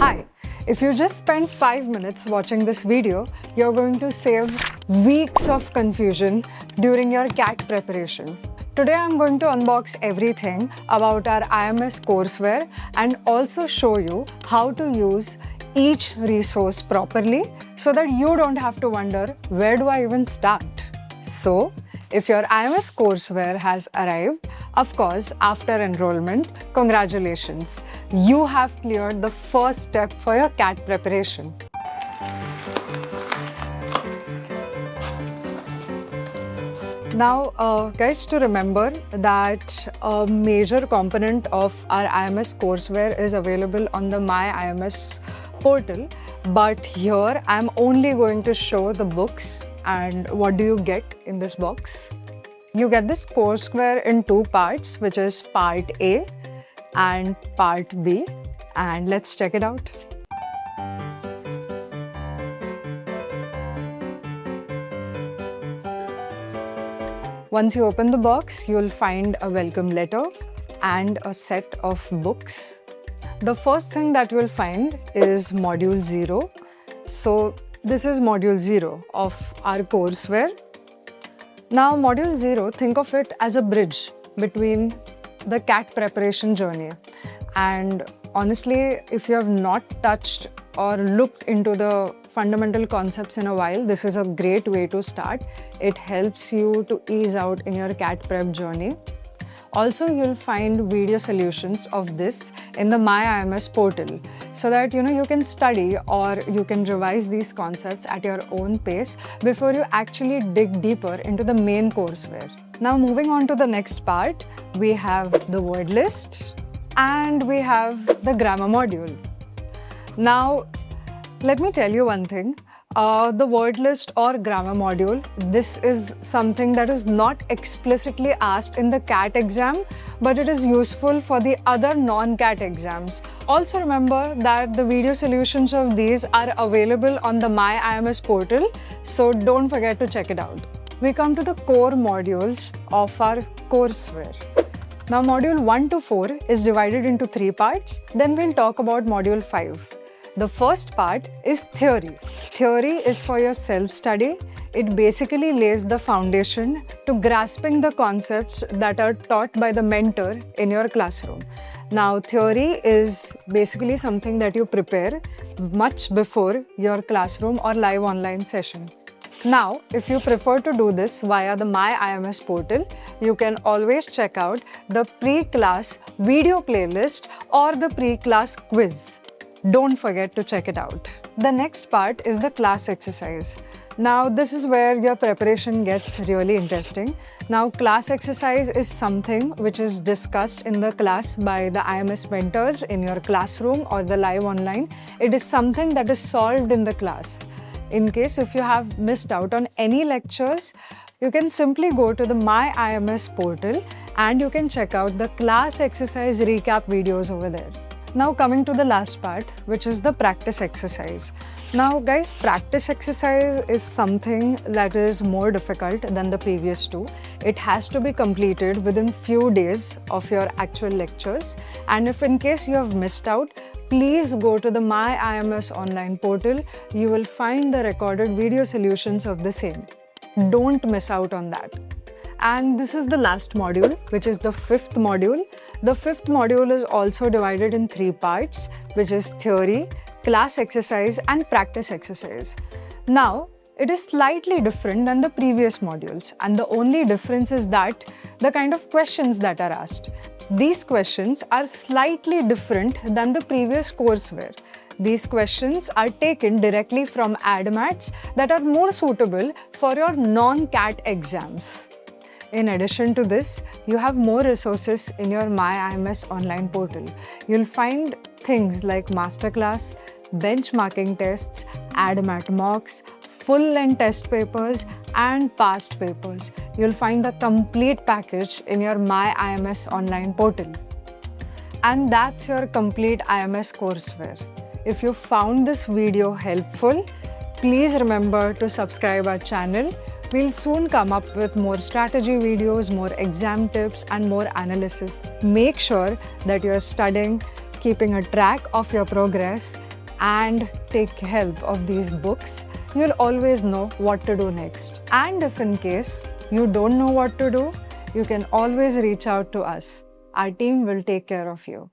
Hi, if you just spent 5 minutes watching this video, you're going to save weeks of confusion during your CAT preparation. Today I'm going to unbox everything about our IMS courseware and also show you how to use each resource properly so that you don't have to wonder, where do I even start? So, if your IMS courseware has arrived, of course, after enrollment, congratulations! You have cleared the first step for your CAT preparation. Now, guys, to remember that a major component of our IMS courseware is available on the My IMS Portal, but here I'm only going to show the books. And what do you get in this box? You get this courseware in two parts, which is part A and part B. And let's check it out. Once you open the box, you'll find a welcome letter and a set of books. The first thing that you'll find is Module 0. So this is Module 0 of our courseware. Now, Module 0, think of it as a bridge between the CAT preparation journey. And honestly, if you have not touched or looked into the fundamental concepts in a while, this is a great way to start. It helps you to ease out in your CAT prep journey. Also, you'll find video solutions of this in the My IMS Portal so that you can study or you can revise these concepts at your own pace before you actually dig deeper into the main courseware. Now, moving on to the next part, we have the word list and we have the grammar module. Now, let me tell you one thing. The word list or grammar module, this is something that is not explicitly asked in the CAT exam, but it is useful for the other non-CAT exams. Also remember that the video solutions of these are available on the My IMS Portal, so don't forget to check it out. We come to the core modules of our courseware. Now, module 1 to 4 is divided into 3 parts. Then we'll talk about module 5. The first part is theory. Theory is for your self-study. It basically lays the foundation to grasping the concepts that are taught by the mentor in your classroom. Now, theory is basically something that you prepare much before your classroom or live online session. Now, if you prefer to do this via the My IMS Portal, you can always check out the pre-class video playlist or the pre-class quiz. Don't forget to check it out. The next part is the class exercise. Now, this is where your preparation gets really interesting. Now, class exercise is something which is discussed in the class by the IMS mentors in your classroom or the live online. It is something that is solved in the class. In case if you have missed out on any lectures, you can simply go to the My IMS Portal and you can check out the class exercise recap videos over there. Now coming to the last part, which is the practice exercise. Now guys, practice exercise is something that is more difficult than the previous two. It has to be completed within few days of your actual lectures. And if in case you have missed out, please go to the My IMS online portal. You will find the recorded video solutions of the same. Don't miss out on that. And this is the last module, which is the 5th module. The 5th module is also divided in 3 parts, which is theory, class exercise, and practice exercise. Now, it is slightly different than the previous modules, and the only difference is that the kind of questions that are asked. These questions are slightly different than the previous courseware. These questions are taken directly from ADMATs that are more suitable for your non-CAT exams. In addition to this, you have more resources in your My IMS online portal. You'll find things like Masterclass, benchmarking tests, ADMAT Mocks, full-length test papers, and past papers. You'll find a complete package in your My IMS online portal. And that's your complete IMS courseware. If you found this video helpful, please remember to subscribe our channel. We'll soon come up with more strategy videos, more exam tips, and more analysis. Make sure that you're studying, keeping a track of your progress, and take help of these books, you'll always know what to do next. And if in case you don't know what to do, you can always reach out to us. Our team will take care of you.